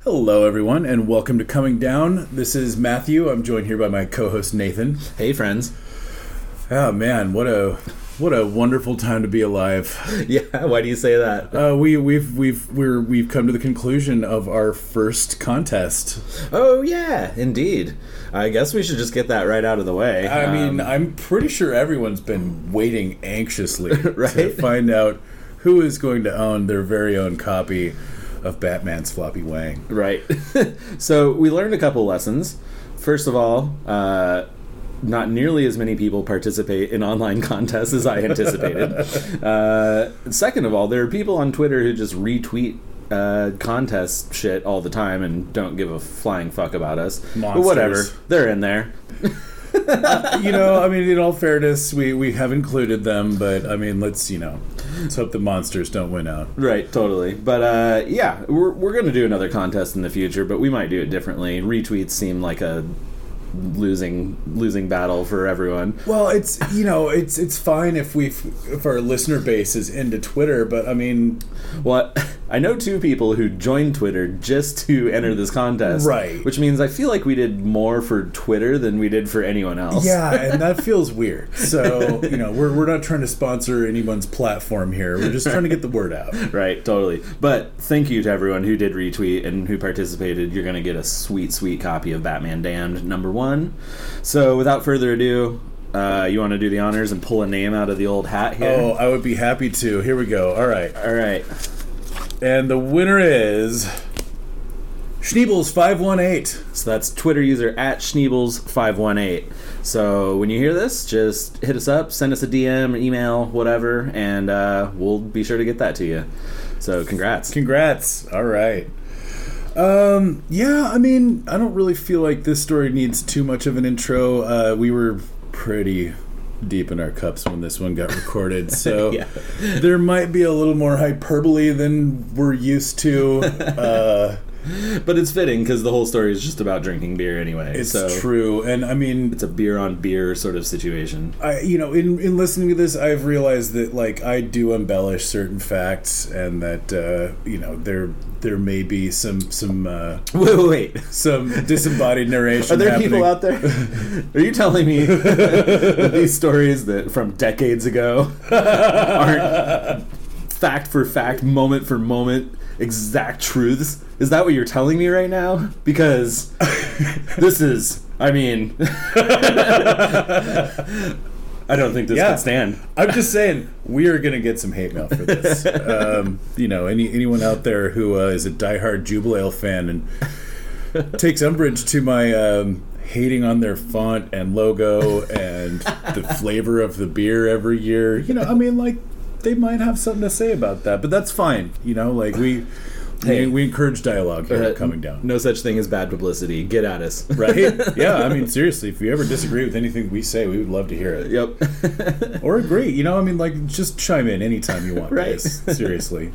Hello, everyone, and welcome to Coming Down. This is Matthew. I'm joined here by my co-host Nathan. Hey, friends. Oh man, what a wonderful time to be alive. Yeah, why do you say that? We've come to the conclusion of our first contest. Oh yeah, indeed. I guess we should just get that right out of the way. I mean, I'm pretty sure everyone's been waiting anxiously right? to find out who is going to own their very own copy of Batman's Floppy Wang. Right. So we learned a couple lessons. First of all, not nearly as many people participate in online contests as I anticipated. Second of all, there are people on Twitter who just retweet contest shit all the time and don't give a flying fuck about us. Monsters. But whatever, they're in there. In all fairness, we have included them, but I mean, let's hope the monsters don't win out. Right, totally. But yeah, we're going to do another contest in the future, but we might do it differently. Retweets seem like a losing battle for everyone. Well, it's fine if our listener base is into Twitter, but I mean, I know two people who joined Twitter just to enter this contest, right? Which means I feel like we did more for Twitter than we did for anyone else. Yeah, and that feels weird. So we're not trying to sponsor anyone's platform here. We're just trying to get the word out. Right, totally. But thank you to everyone who did retweet and who participated. You're going to get a sweet copy of Batman Damned #1. So without further ado, you want to do the honors and pull a name out of the old hat here? Oh, I would be happy to. Here we go. All right. And the winner is Schneebels518. So that's Twitter user at Schneebels518. So when you hear this, just hit us up, send us a DM, email, whatever, and we'll be sure to get that to you. So congrats. All right. Yeah, I mean, I don't really feel like this story needs too much of an intro. We were pretty deep in our cups when this one got recorded, so yeah. There might be a little more hyperbole than we're used to. But it's fitting because the whole story is just about drinking beer anyway. It's true, and I mean, it's a beer on beer sort of situation. In listening to this, I've realized that I do embellish certain facts, and that there may be some wait some disembodied narration. Are there happening. people out there? Are you telling me that these stories that from decades ago aren't fact for fact, moment for moment, exact truths? Is that what you're telling me right now? Because this is, I don't think this can stand. I'm just saying, we are going to get some hate mail for this. Anyone out there who is a diehard Jubelale fan and takes umbrage to my hating on their font and logo and the flavor of the beer every year, they might have something to say about that, but that's fine. We encourage dialogue here Coming Down. No such thing as bad publicity. Get at us. Right? Yeah, I mean, seriously, if you ever disagree with anything we say, we would love to hear it. Yep. Or agree. Just chime in anytime you want. Right. Guys. Seriously.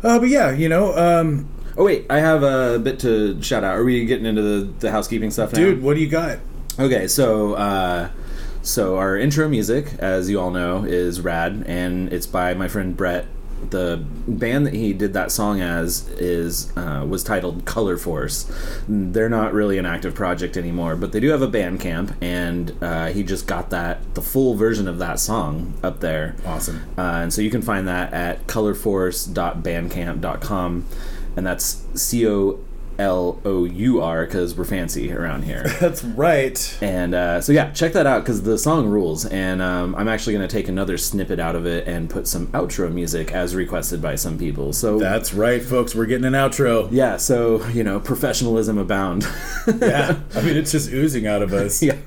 But yeah, Oh, wait, I have a bit to shout out. Are we getting into the housekeeping stuff now? Dude, what do you got? Okay, so our intro music, as you all know, is rad, and it's by my friend Brett. The band that he did that song as was titled Color Force. They're not really an active project anymore, but they do have a Bandcamp, and he just got the full version of that song up there. Awesome. And so you can find that at colorforce.bandcamp.com, and that's COLOUR because we're fancy around here. That's right. And so yeah, check that out because the song rules. And I'm actually going to take another snippet out of it and put some outro music as requested by some people. So that's right, folks. We're getting an outro. Yeah. So professionalism abound. Yeah. I mean, it's just oozing out of us. Yeah.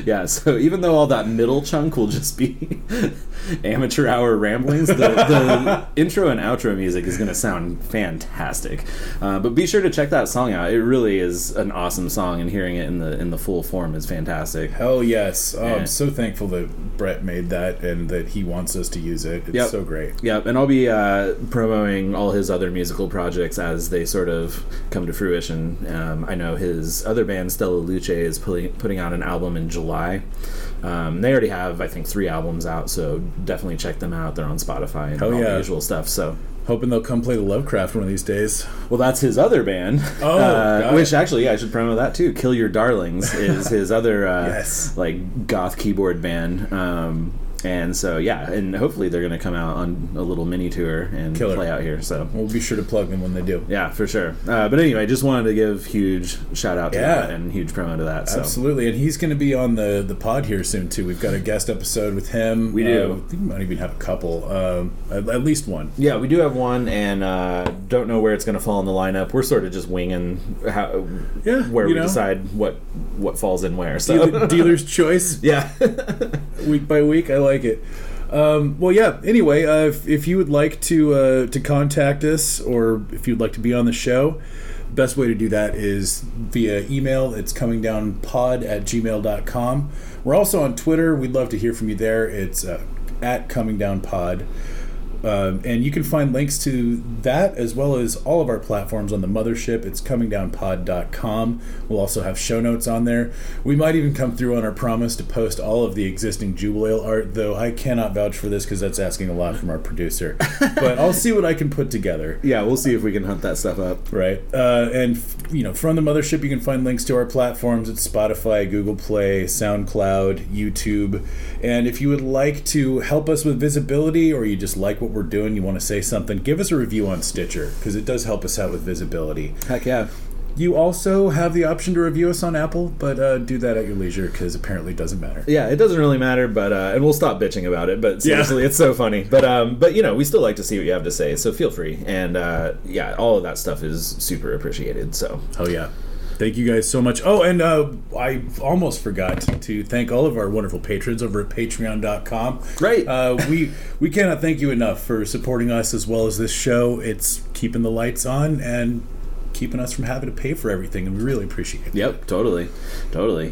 Yeah. So even though all that middle chunk will just be amateur hour ramblings, the intro and outro music is going to sound fantastic. But be sure to check that song out. It really is an awesome song, and hearing it in the full form is fantastic. Hell yes. I'm so thankful that Brett made that and that he wants us to use it. It's so great. Yep, and I'll be promoting all his other musical projects as they sort of come to fruition. I know his other band, Stella Luce, is putting out an album in July. They already have, I think, 3 albums out, so definitely check them out. They're on Spotify and all the usual stuff. So Hoping they'll come play the Lovecraft one of these days. Well, that's his other band. Which actually, I should promote that too. Kill Your Darlings is his other yes. like goth keyboard band. And so, yeah, and hopefully they're going to come out on a little mini tour and play out here. So we'll be sure to plug them when they do. Yeah, for sure. But anyway, just wanted to give huge shout out to that and huge promo to that. So. Absolutely, and he's going to be on the pod here soon too. We've got a guest episode with him. We do. I think we might even have a couple, at least one. Yeah, we do have one, and don't know where it's going to fall in the lineup. We're sort of just winging where we decide what falls in where. So dealer's choice. Yeah, week by week. I like it. Well, yeah. Anyway, if you would like to contact us, or if you'd like to be on the show, best way to do that is via email. It's comingdownpod@gmail.com. We're also on Twitter. We'd love to hear from you there. It's at comingdownpod. And you can find links to that as well as all of our platforms on the mothership. It's comingdownpod.com. We'll also have show notes on there. We might even come through on our promise to post all of the existing Jubelale art, though I cannot vouch for this because that's asking a lot from our producer. But I'll see what I can put together. Yeah, we'll see if we can hunt that stuff up. Right. And from the mothership, you can find links to our platforms at Spotify, Google Play, SoundCloud, YouTube. And if you would like to help us with visibility, or you just like what we're doing, you want to say something, give us a review on Stitcher, because it does help us out with visibility. Heck yeah. You also have the option to review us on Apple, but do that at your leisure, because apparently it doesn't matter. Yeah, it doesn't really matter, but and we'll stop bitching about it, but seriously, It's so funny. But we still like to see what you have to say, so feel free. And all of that stuff is super appreciated. So oh yeah. Thank you guys so much. Oh, and I almost forgot to thank all of our wonderful patrons over at patreon.com. Right. We cannot thank you enough for supporting us as well as this show. It's keeping the lights on and keeping us from having to pay for everything, and we really appreciate it. Yep, totally.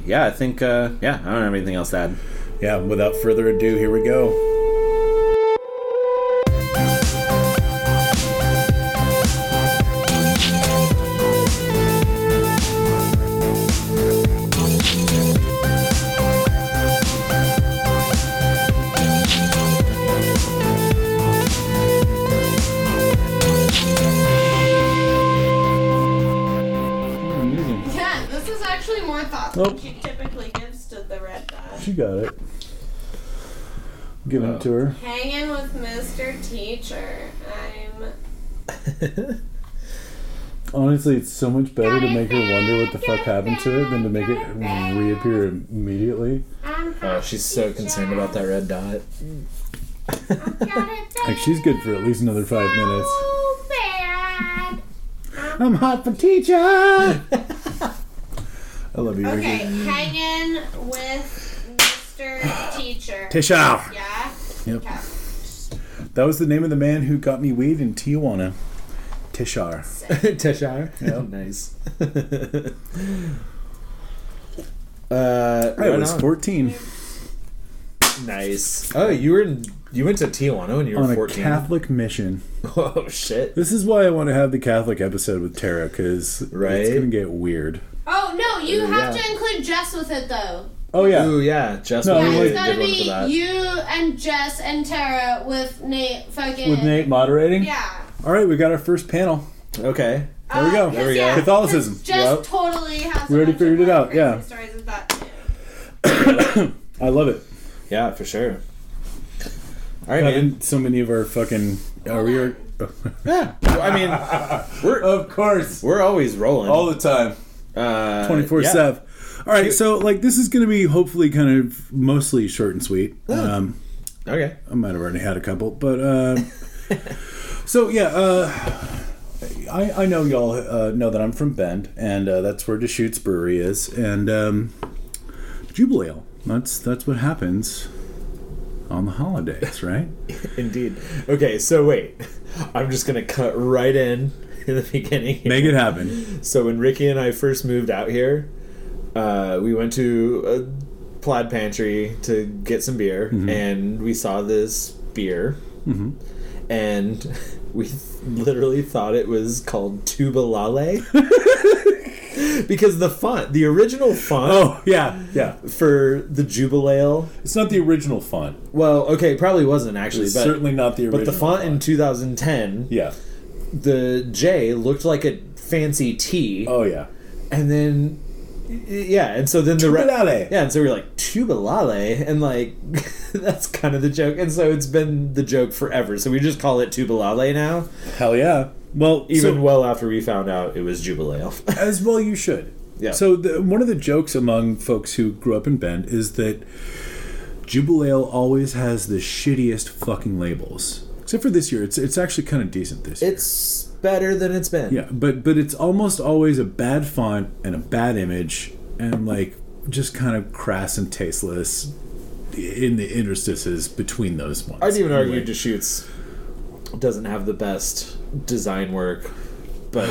Yeah, I think, I don't have anything else to add. Yeah, without further ado, here we go. Oh. She typically gives to the red dot. She got it. Give it to her. Hanging with Mr. Teacher. Honestly, it's so much better to make her wonder what the fuck happened to it than to make it reappear immediately. Oh, she's so concerned about that red dot. Like, she's good for at least another 5 minutes. Bad. I'm hot for teacher! I love you, Ricky. Okay, hanging with Mr. Teacher. Tisha! Yeah? Yep. Okay. That was the name of the man who got me weed in Tijuana. Tishar. Tishar? Yeah. Nice. I was 14. Nice. Oh, you went to Tijuana when you were 14? On a Catholic mission. Oh, shit. This is why I want to have the Catholic episode with Tara, because it's going to get weird. Oh, no, you have to include Jess with it, though. Oh, yeah. Ooh, yeah. Jess would be it's got to be you and Jess and Tara with Nate fucking... With Nate moderating? Yeah. All right, we got our first panel. Okay. There we go. There we go. Catholicism. Jess totally has we already figured it out, yeah. Stories of that too. I love it. Yeah, for sure. All right, man. So many of our fucking... Yeah. I mean, of course. We're always rolling. All the time. 24/7. All right, so this is going to be hopefully kind of mostly short and sweet. Okay. I might have already had a couple, but so yeah, I know y'all know that I'm from Bend, and that's where Deschutes Brewery is, and Jubelale. That's what happens on the holidays, right? Indeed. Okay, so wait, I'm just gonna cut right in the beginning here. Make it happen. So when Ricky and I first moved out here, we went to a Plaid Pantry to get some beer, and we saw this beer, and we literally thought it was called Jubelale. Because the original font. Oh, yeah. For the Jubelale. It's not the original font. Well, okay, probably wasn't actually. It's certainly not the original. But the font in 2010. Yeah. The J looked like a fancy T. Oh, yeah. And then. Yeah, and so then Jubelale. Yeah, and so we're like, Jubelale, and like, that's kind of the joke. And so it's been the joke forever. So we just call it Jubelale now. Hell yeah. Well, well after we found out it was Jubelale. As well you should. Yeah. So one of the jokes among folks who grew up in Bend is that Jubelale always has the shittiest fucking labels. Except for this year. It's actually kind of decent this year. It's better than it's been. Yeah, but it's almost always a bad font and a bad image and like just kind of crass and tasteless in the interstices between those ones. I'd even argue Deschutes doesn't have the best design work, but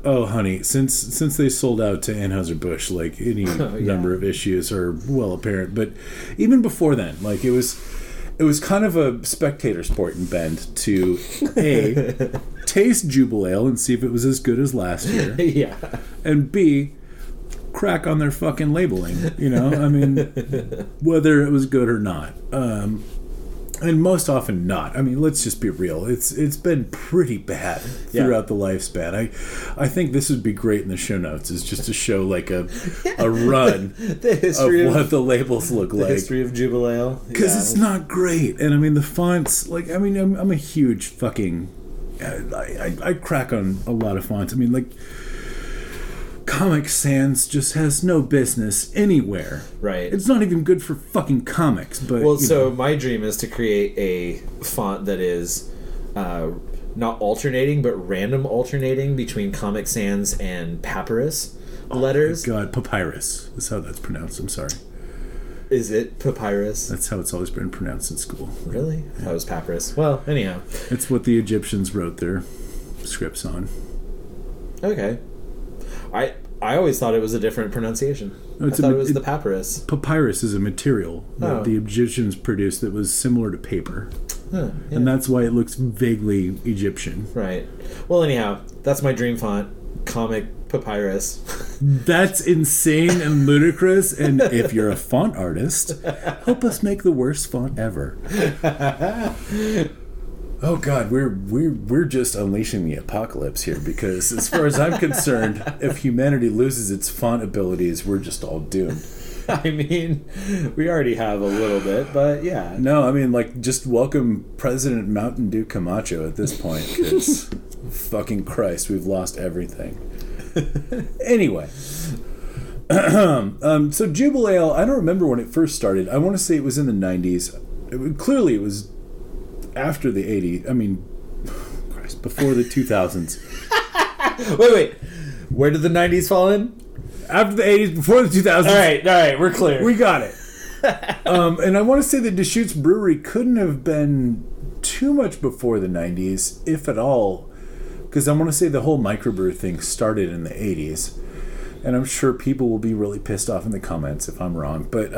oh honey, since they sold out to Anheuser-Busch, like any number of issues are well apparent. But even before then, like it was kind of a spectator sport in Bend to A, taste Jubelale and see if it was as good as last year. Yeah. And B, crack on their fucking labeling, you know? I mean, whether it was good or not. And most often not. I mean, let's just be real. It's been pretty bad throughout the lifespan. I think this would be great in the show notes, is just to show like a run of what the labels look like. The history of Jubelale. Because it's not great. And I mean, the fonts, like, I mean, I'm a huge fucking... I crack on a lot of fonts. I mean, like... Comic Sans just has no business anywhere. Right. It's not even good for fucking comics. But well, so my dream is to create a font that is not alternating, but random alternating between Comic Sans and Papyrus letters. Oh my God, Papyrus. That's how that's pronounced. I'm sorry. Is it Papyrus? That's how it's always been pronounced in school. Really? That was Papyrus. Well, anyhow. It's what the Egyptians wrote their scripts on. Okay. I always thought it was a different pronunciation. I thought it was the papyrus. Papyrus is a material that the Egyptians produced that was similar to paper. Yeah. And that's why it looks vaguely Egyptian. Right. Well, anyhow, that's my dream font. Comic Papyrus. That's insane and ludicrous. And if you're a font artist, help us make the worst font ever. Oh God, we're just unleashing the apocalypse here, because as far as I'm concerned, if humanity loses its font abilities, we're just all doomed. I mean, we already have a little bit, but yeah. No, I mean, like, just welcome President Mountain Dew Camacho at this point, because fucking Christ, we've lost everything. Anyway. So Jubelale, I don't remember when it first started. I want to say it was in the 90s. Clearly it was after the 80s. I mean, Christ, before the 2000s. Wait. Where did the 90s fall in? After the 80s, before the 2000s. All right, we're clear. We got it. And I want to say that Deschutes Brewery couldn't have been too much before the 90s, if at all, because I want to say the whole microbrew thing started in the 80s. And I'm sure people will be really pissed off in the comments if I'm wrong. But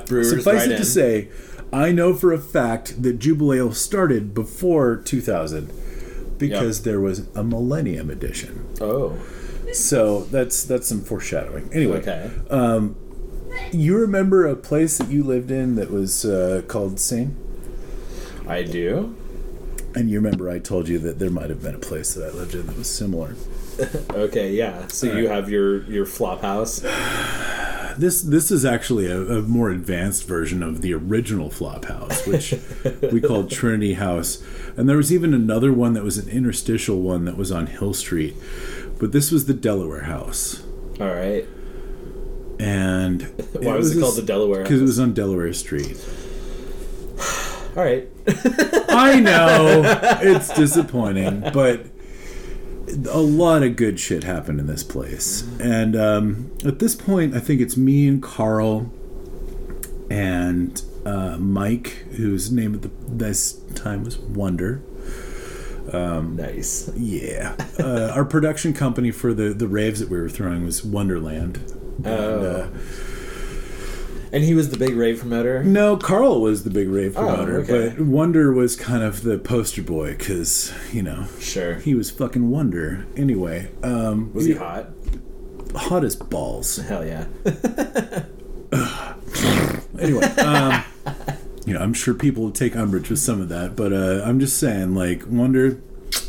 brewers suffice it to say, I know for a fact that Jubelale started before 2000 because there was a Millennium Edition. Oh. So that's some foreshadowing. Anyway, okay. You remember a place that you lived in that was called Sane? I do. And you remember I told you that there might have been a place that I lived in that was similar. Okay, yeah. So you have your flop house. This is actually a more advanced version of the original flop house, which we called Trinity House. And there was even another one that was an interstitial one that was on Hill Street. But this was the Delaware House. All right. And why was it called the Delaware House? Because it was on Delaware Street. All right. I know. It's disappointing, but a lot of good shit happened in this place. And at this point, I think it's me and Carl and Mike, whose name at this time was Wonder. Nice. Yeah. Our production company for the raves that we were throwing was Wonderland. And he was the big rave promoter? No, Carl was the big rave promoter. Okay. But Wonder was kind of the poster boy because, Sure. he was fucking Wonder. Anyway. Was he hot? hot as balls. Hell yeah. Anyway, I'm sure people will take umbrage with some of that, but I'm just saying, like, Wonder,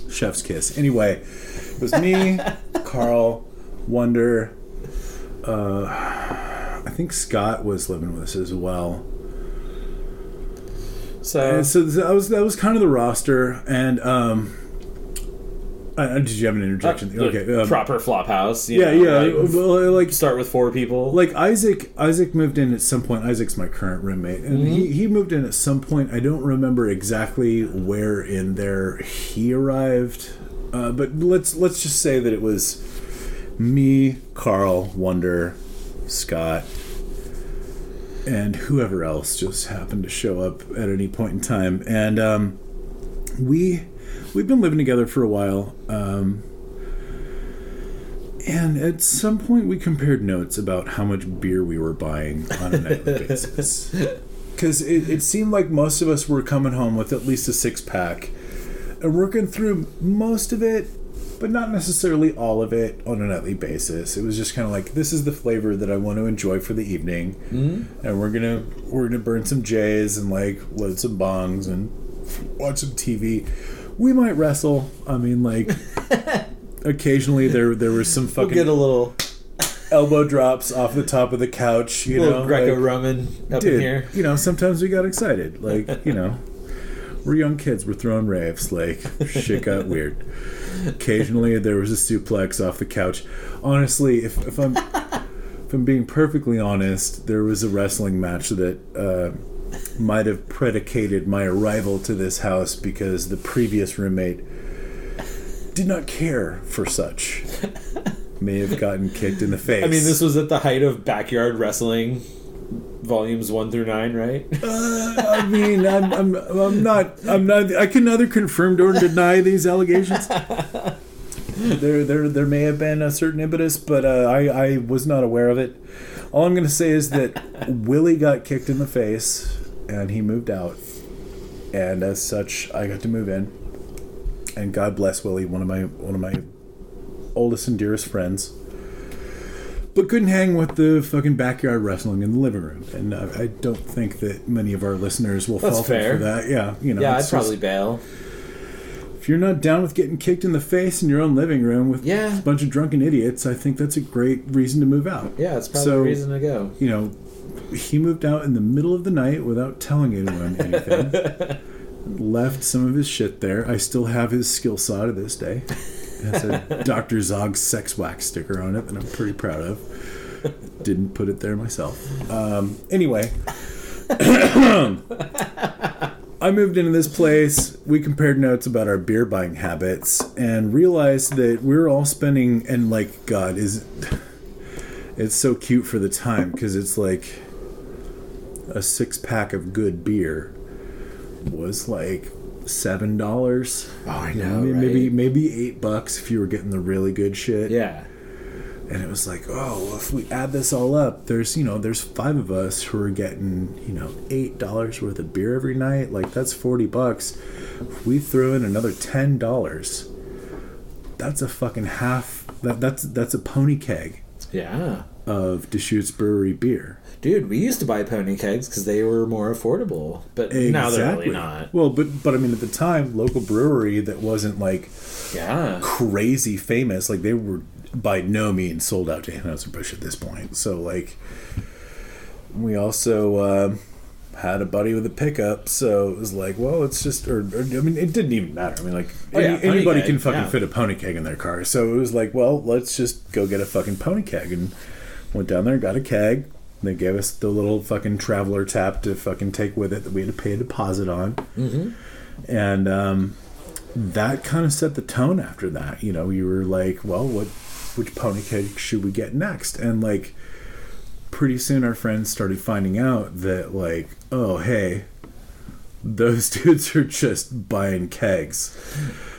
chef's kiss. Anyway, it was me, Carl, Wonder. I think Scott was living with us as well. So that was kind of the roster, and did you have an interjection? Okay, proper flop house. Yeah. Well, like start with 4 people. Like Isaac moved in at some point. Isaac's my current roommate, and he moved in at some point. I don't remember exactly where in there he arrived, but let's just say that it was me, Carl, Wonder, Scott, and whoever else just happened to show up at any point in time. And we've been living together for a while. And at some point we compared notes about how much beer we were buying on a nightly basis. Because it seemed like most of us were coming home with at least a 6-pack and working through most of it, but not necessarily all of it on a nightly basis. It was just kind of like, this is the flavor that I want to enjoy for the evening, and we're gonna burn some J's and like load some bongs and watch some TV. We might wrestle. I mean, like, occasionally there was some fucking get a little elbow drops off the top of the couch. You know, Greco-Roman up in here. You know, sometimes we got excited. Like, you know, we're young kids. We're throwing raves. Like, shit got weird. Occasionally there was a suplex off the couch. Honestly, if I'm being perfectly honest, there was a wrestling match that might have predicated my arrival to this house because the previous roommate did not care for such. May have gotten kicked in the face. I mean, this was at the height of backyard wrestling, volumes 1 through 9, right? I mean, I'm not. I can neither confirm nor deny these allegations. There may have been a certain impetus, but I was not aware of it. All I'm going to say is that Willie got kicked in the face, and he moved out. And as such, I got to move in. And God bless Willie, one of my oldest and dearest friends. But couldn't hang with the fucking backyard wrestling in the living room. And I don't think that many of our listeners will fall for that. Yeah, you know. Yeah, I'd probably bail. If you're not down with getting kicked in the face in your own living room with a bunch of drunken idiots, I think that's a great reason to move out. Yeah, it's probably a reason to go. You know, he moved out in the middle of the night without telling anyone anything. Left some of his shit there. I still have his skill saw to this day. It has a Dr. Zog sex wax sticker on it that I'm pretty proud of. Didn't put it there myself. Anyway. I moved into this place. We compared notes about our beer buying habits and realized that we were all spending, and like, God, it's so cute for the time because it's like a 6-pack of good beer was like $7. Oh, I know, maybe $8 if you were getting the really good shit. Yeah. And it was like, oh, well, if we add this all up, there's 5 of us who are getting, $8 worth of beer every night. Like, that's $40. If we throw in another $10, that's a fucking half. That's a pony keg. Yeah. Of Deschutes Brewery beer. Dude, we used to buy pony kegs because they were more affordable, but now they're really not. Well, but I mean, at the time, local brewery that wasn't like crazy famous, like they were by no means sold out to Anheuser-Busch at this point. So like, we also had a buddy with a pickup, so it was like, well, it's just, I mean, it didn't even matter. I mean, like, anybody can fucking fit a pony keg in their car. So it was like, well, let's just go get a fucking pony keg, and went down there, got a keg. They gave us the little fucking traveler tap to fucking take with it that we had to pay a deposit on. Mm-hmm. And that kind of set the tone after that. You know, you were like, well, which pony keg should we get next? And like, pretty soon our friends started finding out that like, oh, hey, those dudes are just buying kegs.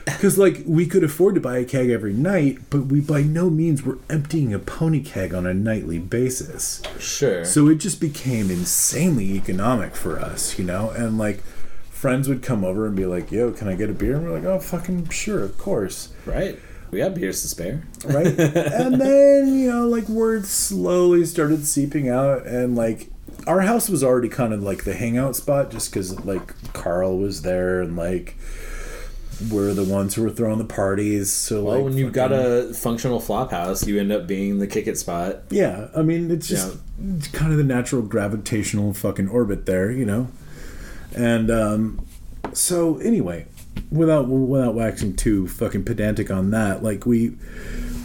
Because, like, we could afford to buy a keg every night, but we by no means were emptying a pony keg on a nightly basis. Sure. So it just became insanely economic for us, And, like, friends would come over and be like, yo, can I get a beer? And we're like, oh, fucking sure, of course. Right. We got beers to spare. Right? And then, you know, like, word slowly started seeping out, and, like, our house was already kind of, like, the hangout spot, just because, like, Carl was there, and, like, we're the ones who were throwing the parties, so, well, like... when you've got a functional flop house, you end up being the kick-it spot. Yeah, I mean, it's just it's kind of the natural gravitational fucking orbit there, you know? And, so, anyway... Without waxing too fucking pedantic on that, like we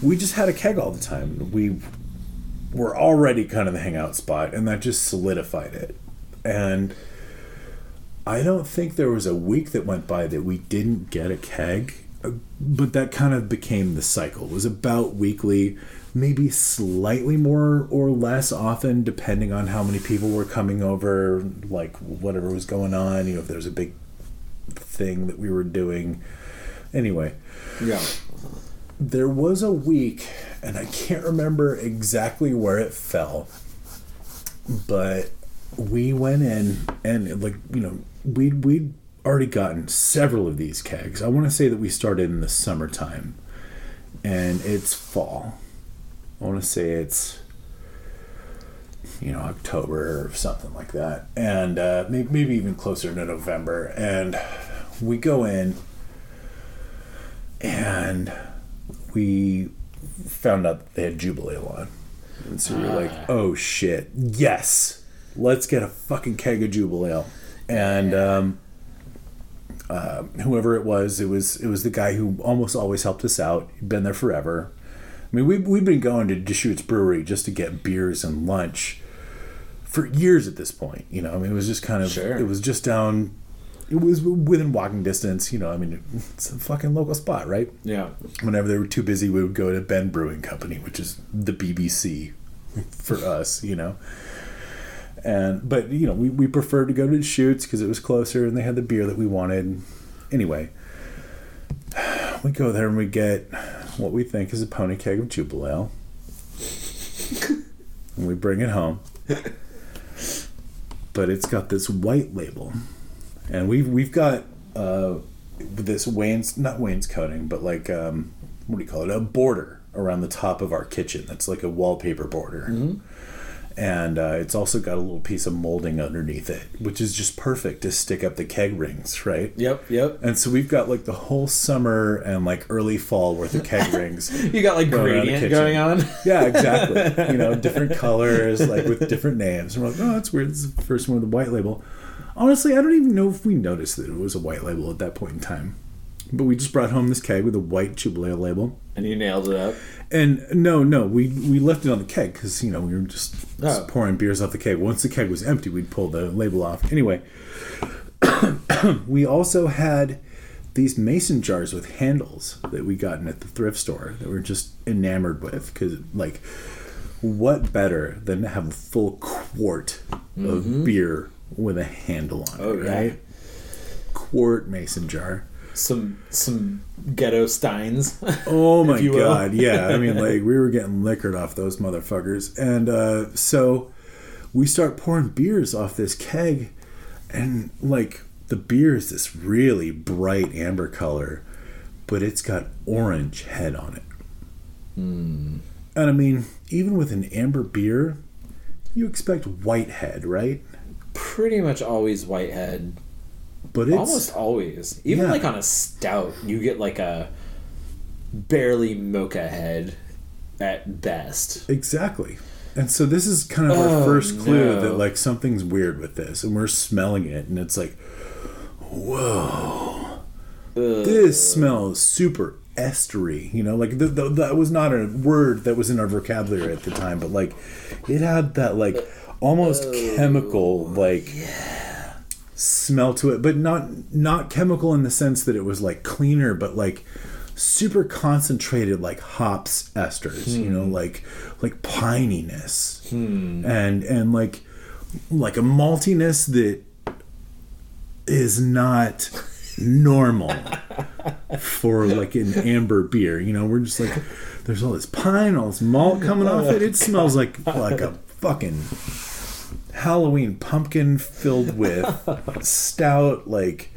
just had a keg all the time. We were already kind of the hangout spot, and that just solidified it. And I don't think there was a week that went by that we didn't get a keg, but that kind of became the cycle. It was about weekly, maybe slightly more or less often, depending on how many people were coming over, like whatever was going on. You know, if there was a big thing that we were doing. Anyway, there was a week, and I can't remember exactly where it fell, but we went in, and, like, you know, we'd already gotten several of these kegs. I want to say that we started in the summertime, and it's fall. I want to say it's, you know, October or something like that, and maybe even closer to November. And we go in, and we found out that they had Jubelale on, and so we were like, "Oh shit, yes, let's get a fucking keg of Jubelale." And whoever it was the guy who almost always helped us out. He'd been there forever. I mean, we've been going to Deschutes Brewery just to get beers and lunch for years at this point, you know. I mean, it was just kind of, it was just down, it was within walking distance, you know. I mean, it's a fucking local spot, right? Yeah. Whenever they were too busy, we would go to Ben Brewing Company, which is the BBC for us, you know. But, you know, we preferred to go to Deschutes because it was closer and they had the beer that we wanted. Anyway, we go there and we get what we think is a pony keg of Jubelale. And we bring it home. But it's got this white label, and we've got this not wainscoting, but like what do you call it? A border around the top of our kitchen. That's like a wallpaper border, and it's also got a little piece of molding underneath it, which is just perfect to stick up the keg rings, right? Yep. And so we've got like the whole summer and like early fall worth of keg rings. You got like gradient going on. Yeah, exactly. You know, different colors, like with different names. And we're like, oh, that's weird. This is the first one with a white label. Honestly, I don't even know if we noticed that it was a white label at that point in time. But we just brought home this keg with a white Jubelale label. And you nailed it up. And no, we left it on the keg because, you know, we were just pouring beers off the keg. Once the keg was empty, we'd pull the label off. Anyway, we also had these mason jars with handles that we gotten at the thrift store that we're just enamored with, because, like, what better than to have a full quart of beer with a handle on it, right? Quart mason jar. Some ghetto steins. Oh my god, yeah. I mean, like, we were getting liquored off those motherfuckers. And so we start pouring beers off this keg, and like the beer is this really bright amber color, but it's got orange head on it. And I mean, even with an amber beer, you expect white head, right? Pretty much always white head. But it's almost always, even like on a stout, you get like a barely mocha head at best. Exactly. And so this is kind of our first clue that like something's weird with this, and we're smelling it, and it's like, whoa, this smells super estery. You know, like that was not a word that was in our vocabulary at the time, but like it had that like almost chemical like. Smell to it, but not chemical in the sense that it was like cleaner, but like super concentrated, like hops esters, you know, like pininess, and like a maltiness that is not normal for like an amber beer. You know, we're just like, there's all this pine, all this malt coming off it. It smells like a fucking Halloween pumpkin filled with stout, like,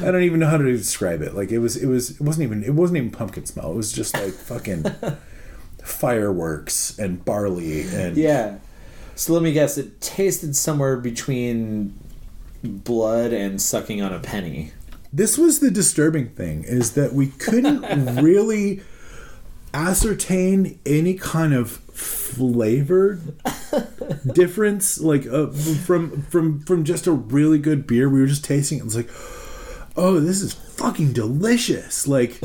I don't even know how to describe it. Like, it wasn't even pumpkin smell. It was just like fucking fireworks and barley and Yeah. So let me guess, it tasted somewhere between blood and sucking on a penny. This was the disturbing thing, is that we couldn't really ascertain any kind of flavor difference, like from just a really good beer. We were just tasting it. It was like, oh, this is fucking delicious. Like,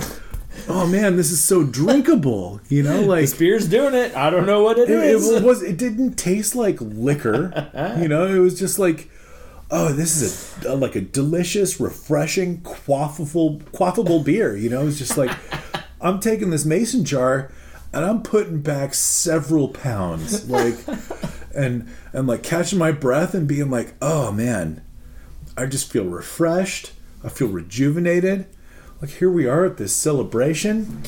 oh man, this is so drinkable. You know, like This beer's doing it. I don't know what it is. It didn't taste like liquor. You know, it was just like, oh, this is like a delicious, refreshing, quaffable beer. You know, it's just like, I'm taking this mason jar and I'm putting back several pounds, like, and like catching my breath and being like, oh man, I just feel refreshed. I feel rejuvenated. Like, here we are at this celebration,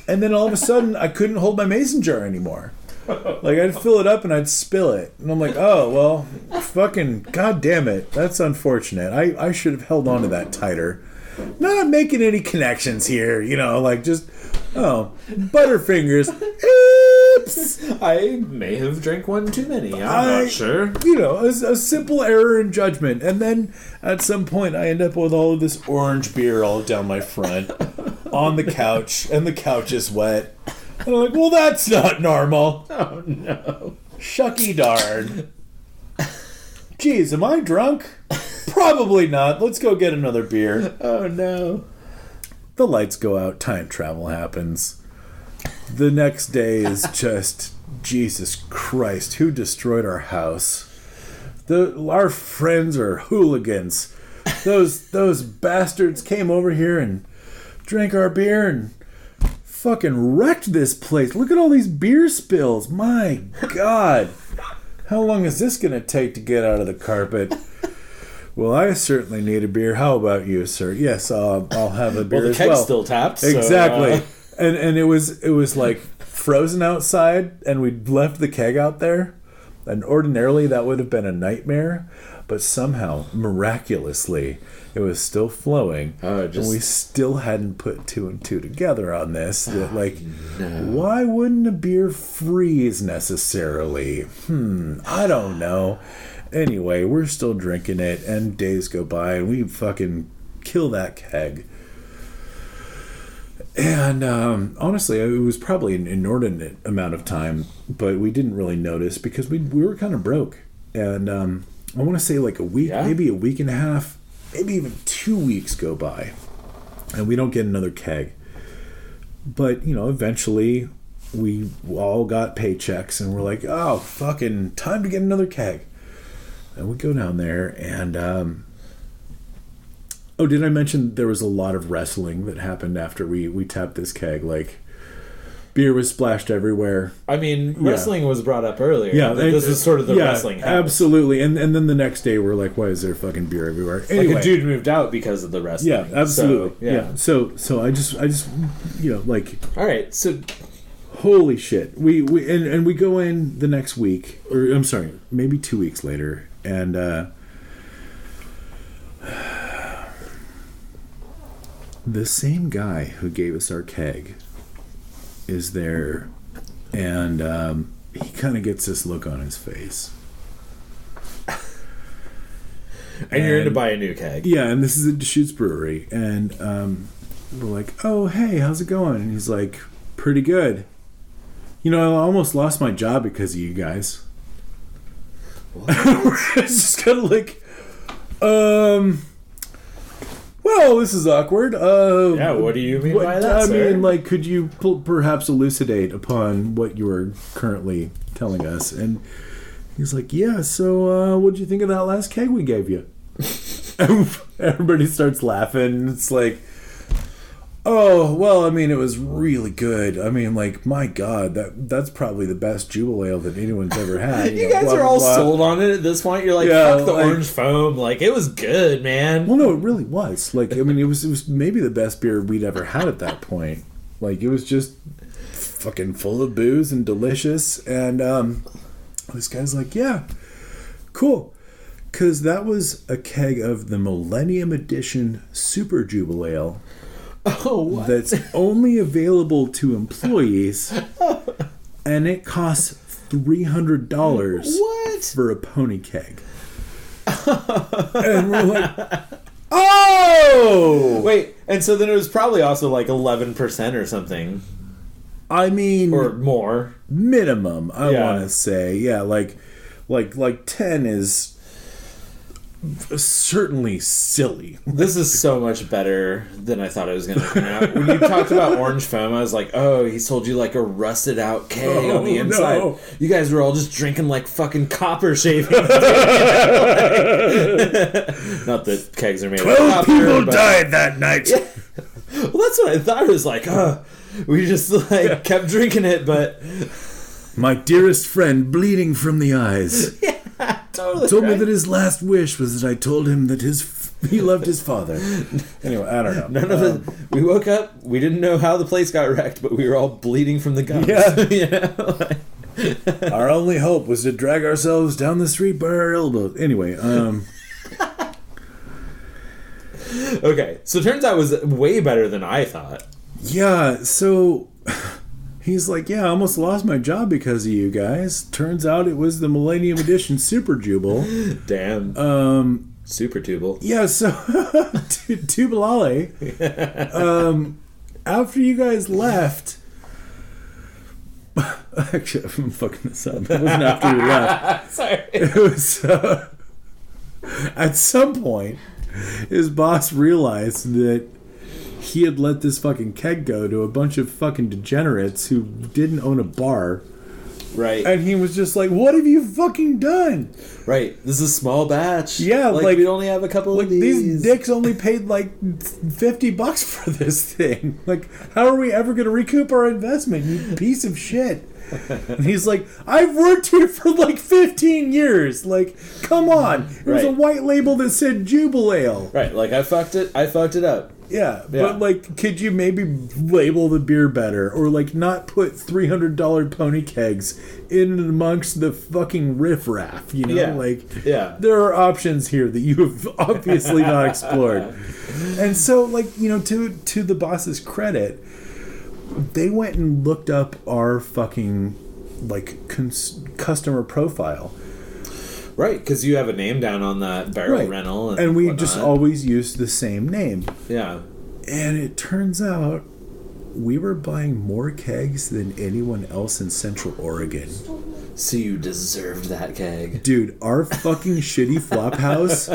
and then all of a sudden I couldn't hold my mason jar anymore. Like, I'd fill it up and I'd spill it, and I'm like, oh well, fucking goddamn it, that's unfortunate. I should have held on to that tighter. Not making any connections here, you know, like just, oh, Butterfingers. Oops! I may have drank one too many. I'm not sure. You know, a simple error in judgment. And then at some point I end up with all of this orange beer all down my front on the couch, and the couch is wet. And I'm like, well, that's not normal. Oh, no. Shucky darn. Geez, am I drunk? Probably not. Let's go get another beer. Oh, no. The lights go out. Time travel happens. The next day is just, Jesus Christ, who destroyed our house? Our friends are hooligans. Those bastards came over here and drank our beer and fucking wrecked this place. Look at all these beer spills. My God. How long is this going to take to get out of the carpet? Well, I certainly need a beer. How about you, sir? Yes, I'll have a beer Well, the as keg's well. still tapped. Exactly. So, And it was like frozen outside, and we'd left the keg out there. And ordinarily that would have been a nightmare, but somehow, miraculously, it was still flowing. And we still hadn't put two and two together on this. That, like, why wouldn't a beer freeze necessarily? I don't know. Anyway, we're still drinking it, and days go by, and we fucking kill that keg. And honestly, it was probably an inordinate amount of time, but we didn't really notice because we were kind of broke. And I want to say like a week, maybe a week and a half, maybe even 2 weeks go by, and we don't get another keg. But, you know, eventually we all got paychecks, and we're like, oh, fucking time to get another keg. And we go down there, and oh, did I mention there was a lot of wrestling that happened after we tapped this keg? Like, beer was splashed everywhere. I mean, wrestling was brought up earlier. Yeah, this is sort of the wrestling house. Absolutely. And then the next day we're like, why is there fucking beer everywhere? Anyway, like a dude moved out because of the wrestling. Yeah, absolutely. So, So I just you know, like, all right, so holy shit. We we go in the next week, or I'm sorry, maybe 2 weeks later, and the same guy who gave us our keg is there, and he kind of gets this look on his face. And you're in to buy a new keg. Yeah, and this is at Deschutes Brewery, and we're like, oh, hey, how's it going? And he's like, pretty good. You know, I almost lost my job because of you guys. It's just kind of like, well, this is awkward. Yeah, what do you mean by that, I sir? mean, like, could you perhaps elucidate upon what you are currently telling us? And he's like, yeah, so what'd you think of that last keg we gave you? Everybody starts laughing. It's like, oh, well, I mean, it was really good. I mean, like, my God, that's probably the best Jubelale that anyone's ever had. You guys are all sold on it at this point. You're like, fuck the orange foam. Like, it was good, man. Well, no, it really was. Like, I mean, it was maybe the best beer we'd ever had at that point. Like, it was just fucking full of booze and delicious. And this guy's like, yeah, Cool. Because that was a keg of the Millennium Edition Super Jubelale. Oh, what? That's only available to employees. And it costs $300 What? for a pony keg. And we're like, oh! Wait, and so then it was probably also like 11% or something. I mean... Or more. Minimum, I want to say. Yeah, like 10 is... certainly silly. This is so much better than I thought it was going to turn out. When you talked about orange foam, I was like, oh, he sold you like a rusted out keg on the inside. No. You guys were all just drinking like fucking copper shavings. Not that kegs are made of 12 copper. People died that night. Yeah. Well, that's what I thought. It was like, we just like kept drinking it, but... My dearest friend bleeding from the eyes. Yeah. Totally told me that his last wish was that I told him that he loved his father. Anyway, I don't know. None of it. We woke up. We didn't know how the place got wrecked, but we were all bleeding from the gums. Yeah. You know? Our only hope was to drag ourselves down the street by our elbows. Anyway, Okay, so it turns out it was way better than I thought. Yeah, so... He's like, yeah, I almost lost my job because of you guys. Turns out it was the Millennium Edition Super Jubel. Damn. Super Tubal. Yeah, so Jubelale. After you guys left, actually, I'm fucking this up. It wasn't after you left. Sorry. It was at some point, his boss realized that he had let this fucking keg go to a bunch of fucking degenerates who didn't own a bar. Right. And he was just like, what have you fucking done? Right. This is a small batch. Yeah, like we only have a couple of these. These dicks only paid like $50 for this thing. Like, how are we ever going to recoup our investment, you piece of shit? And he's like, I've worked here for like 15 years. Like, come on. There was a white label that said Jubelale. Right. Like, I fucked it up. Yeah, but like, could you maybe label the beer better, or like not put $300 pony kegs in amongst the fucking riffraff? You know, there are options here that you have obviously not explored. And so, like, you know, to the boss's credit, they went and looked up our fucking like customer profile. Right, because you have a name down on that barrel rental. And we just always used the same name. Yeah. And it turns out we were buying more kegs than anyone else in Central Oregon. So you deserved that keg. Dude, our fucking shitty flop house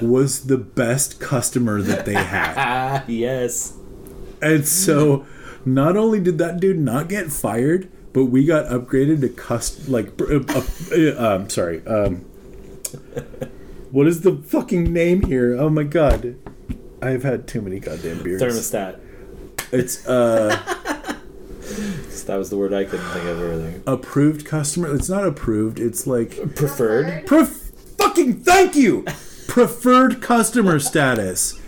was the best customer that they had. Yes. And so, not only did that dude not get fired, but we got upgraded to what is the fucking name here? Oh my god. I've had too many goddamn beers. Thermostat. It's that was the word I couldn't think of earlier. Approved customer. It's not approved. It's like preferred. Fucking thank you. Preferred customer status.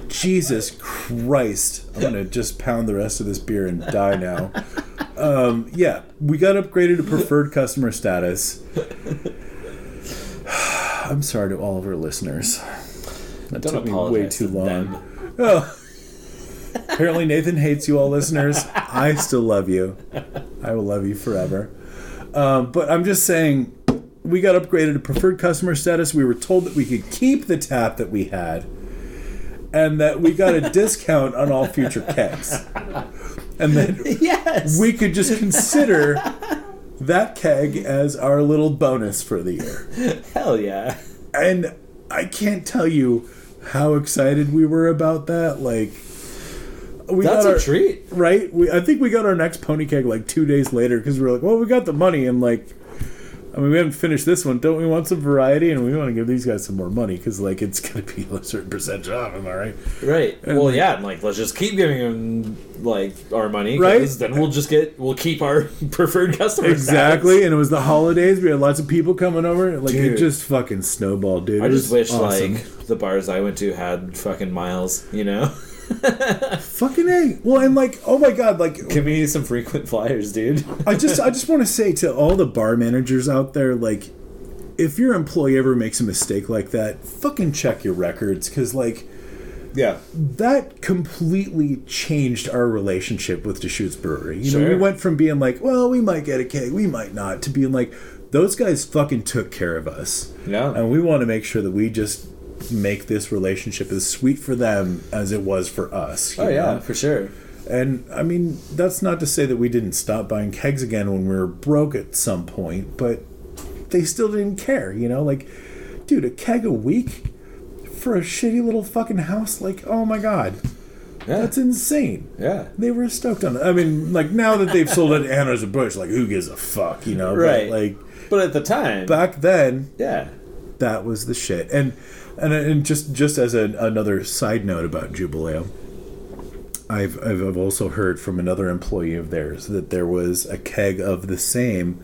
Jesus Christ. I'm gonna just pound the rest of this beer and die now. Yeah, we got upgraded to preferred customer status. I'm sorry to all of our listeners. That took me way too long. Oh. Apparently Nathan hates you all listeners. I still love you. I will love you forever. But I'm just saying, we got upgraded to preferred customer status. We were told that we could keep the tap that we had, and that we got a discount on all future kegs. And that we could just consider that keg as our little bonus for the year. Hell yeah. And I can't tell you how excited we were about that. Like, that's a treat, right? I think we got our next pony keg like 2 days later because we were like, well, we got the money, and like, I mean, we haven't finished this one. Don't we want some variety? And we want to give these guys some more money because like it's going to be a certain percentage off. Am I right? Right. And well, yeah. And like, let's just keep giving them like our money, right? Then we'll keep our preferred customers. Exactly. Stats. And it was the holidays. We had lots of people coming over. Like, dude, it just fucking snowballed, dude. I just wish awesome. like the bars I went to had fucking miles. You know. Fucking A. Well, and like, oh my god, like, give me some frequent flyers, dude. I just want to say to all the bar managers out there, like, if your employee ever makes a mistake like that, fucking check your records, because, like, yeah, that completely changed our relationship with Deschutes Brewery. You Sure. know, we went from being like, well, we might get a keg, we might not, to being like, those guys fucking took care of us. Yeah. And we want to make sure that we just make this relationship as sweet for them as it was for us. Oh, you yeah, know? for sure. And, I mean, that's not to say that we didn't stop buying kegs again when we were broke at some point, but they still didn't care, you know? Like, dude, a keg a week for a shitty little fucking house? Like, oh my God. Yeah. That's insane. Yeah. They were stoked on it. I mean, like, now that they've sold it to Anheuser-Busch, like, who gives a fuck, you know? Right. But, like, but at the time, back then, yeah, that was the shit. And just as another side note about Jubelale, I've also heard from another employee of theirs that there was a keg of the same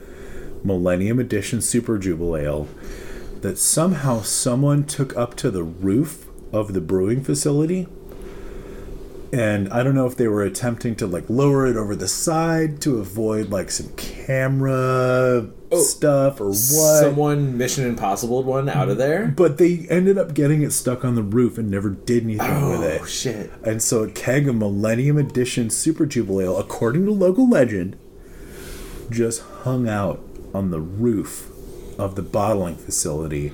Millennium Edition Super Jubelale that somehow someone took up to the roof of the brewing facility. And I don't know if they were attempting to, like, lower it over the side to avoid, like, some camera stuff or what. Someone Mission Impossible one out of there. But they ended up getting it stuck on the roof and never did anything with it. Oh, shit. And so a keg of Millennium Edition Super Jubelale, according to local legend, just hung out on the roof of the bottling facility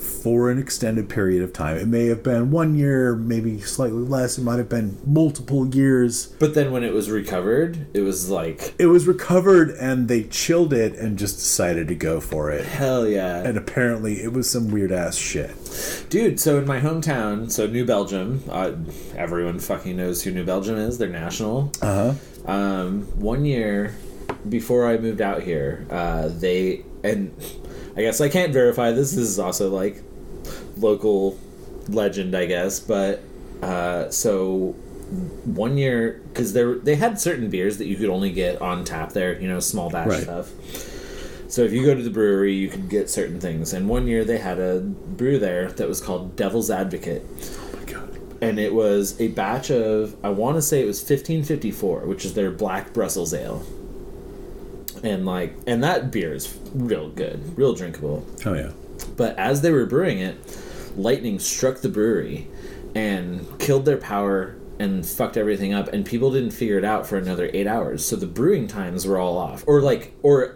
for an extended period of time. It may have been 1 year, maybe slightly less. It might have been multiple years. But then when it was recovered, it was like... It was recovered and they chilled it and just decided to go for it. Hell yeah. And apparently it was some weird ass shit. Dude, so in my hometown, so New Belgium, everyone fucking knows who New Belgium is. They're national. 1 year before I moved out here, they... And I guess I can't verify this. This is also like local legend, I guess. But so 1 year, because they had certain beers that you could only get on tap there, you know, small batch stuff. So if you go to the brewery, you could get certain things. And 1 year they had a brew there that was called Devil's Advocate. Oh my God. And it was a batch of, I want to say it was 1554, which is their black Brussels ale. And that beer is real good, real drinkable. Oh yeah. But as they were brewing it, lightning struck the brewery and killed their power and fucked everything up, and people didn't figure it out for another 8 hours. So the brewing times were all off, or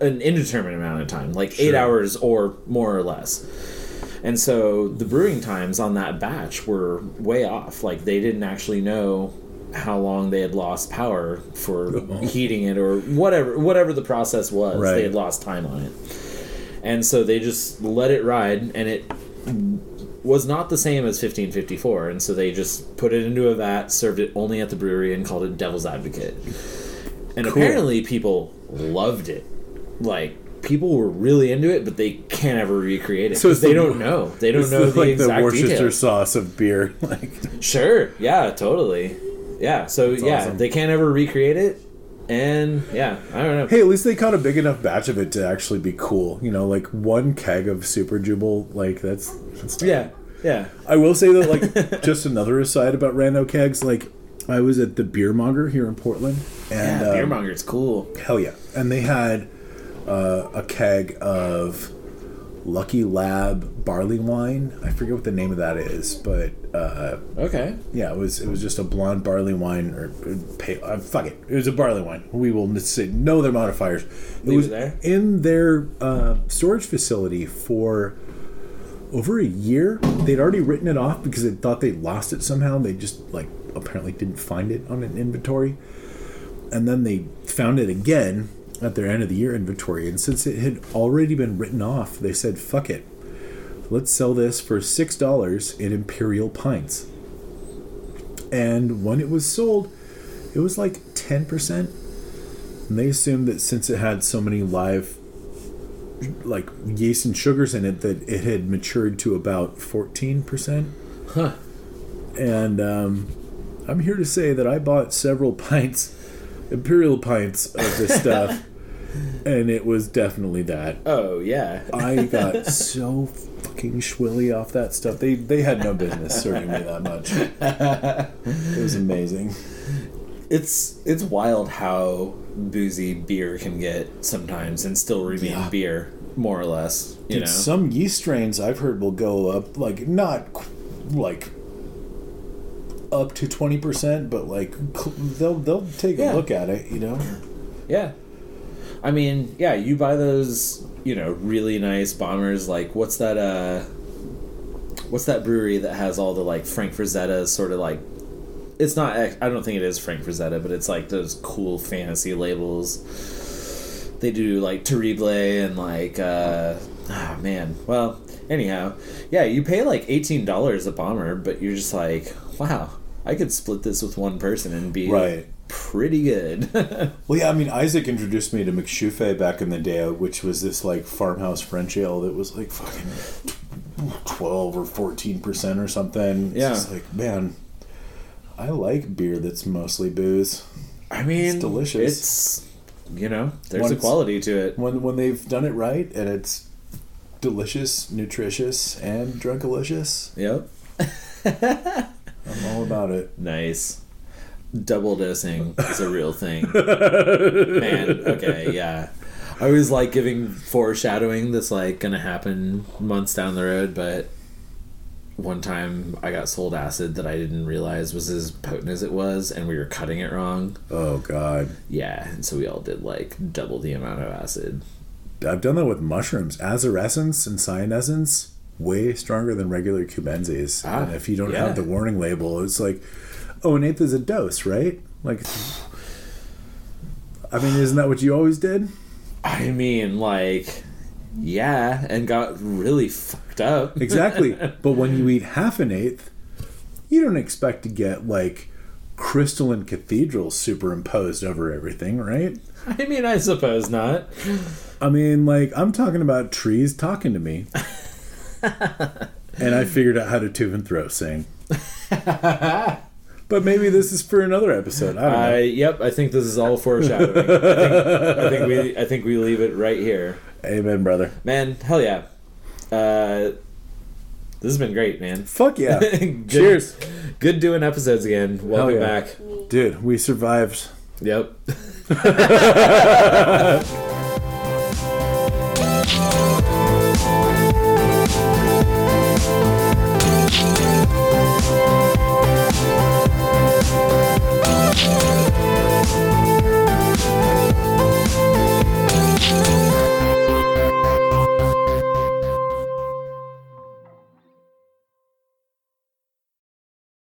an indeterminate amount of time, like 8 hours or more or less. And so the brewing times on that batch were way off. Like, they didn't actually know how long they had lost power for heating it or whatever the process was. They had lost time on it. And so they just let it ride, and it was not the same as 1554, and so they just put it into a vat, served it only at the brewery, and called it Devil's Advocate. And apparently people loved it. Like, people were really into it, but they can't ever recreate it. So they don't know. They don't know the exact the Worcester details. sauce of beer. Like, sure. Yeah, totally. Yeah, so awesome. They can't ever recreate it, and I don't know. Hey, at least they caught a big enough batch of it to actually be cool. You know, like one keg of Super Jubel, like that's yeah. I will say that, like, just another aside about rando kegs, like, I was at the Beer Monger here in Portland, and Beer Monger's cool. Hell yeah. And they had a keg of Lucky Lab barley wine. I forget what the name of that is, but okay. Yeah, it was just a blonde barley wine, or pale. Fuck it. It was a barley wine. We will say no other modifiers. It was there in their storage facility for over a year. They'd already written it off because they thought they lost it somehow. They just, like, apparently didn't find it on an inventory, and then they found it again at their end of the year inventory, and since it had already been written off, they said, fuck it, let's sell this for $6 in imperial pints. And when it was sold, it was like 10%, and they assumed that since it had so many live, like, yeast and sugars in it, that it had matured to about 14%. And I'm here to say that I bought several imperial pints of this stuff, and it was definitely that. Oh yeah. I got so fucking schwilly off that stuff. They had no business serving me that much. It was amazing. It's wild how boozy beer can get sometimes and still remain beer, more or less. You know, some yeast strains I've heard will go up not like up to 20%, but like they'll take a look at it. You know. Yeah. I mean, yeah, you buy those, really nice bombers. Like, what's that brewery that has all the like Frank Frazetta sort of like? It's not. I don't think it is Frank Frazetta, but it's like those cool fantasy labels. They do like Terrible and like. Oh man. Well, anyhow, yeah, you pay like $18 a bomber, but you're just like, wow, I could split this with one person and be pretty good. Well, yeah, I mean, Isaac introduced me to McShuffe back in the day, which was this like farmhouse French ale that was like fucking 12 or 14% or something. It's just like, man, I like beer that's mostly booze. I mean, it's delicious. It's, there's a quality to it. When they've done it right, and it's delicious, nutritious, and drunkalicious. Yep. I'm all about it. Nice. Double dosing is a real thing. Man, okay, yeah. I was like giving foreshadowing that's like gonna happen months down the road, but one time I got sold acid that I didn't realize was as potent as it was, and we were cutting it wrong. Oh god. Yeah, and so we all did like double the amount of acid. I've done that with mushrooms. Azarescence and cyanescence, way stronger than regular Cubenzes. And if you don't have the warning label, it's like, oh, an eighth is a dose, right? Like, I mean, isn't that what you always did? I mean, like, yeah, and got really fucked up. Exactly. But when you eat half an eighth, you don't expect to get, like, crystalline cathedrals superimposed over everything, right? I mean, I suppose not. I mean, like, I'm talking about trees talking to me. And I figured out how to tube and throat sing. But maybe this is for another episode. I don't know. Yep, I think this is all foreshadowing. I think we leave it right here. Amen, brother. Man, hell yeah. This has been great, man. Fuck yeah. Cheers. Good doing episodes again. Welcome back. Dude, we survived. Yep.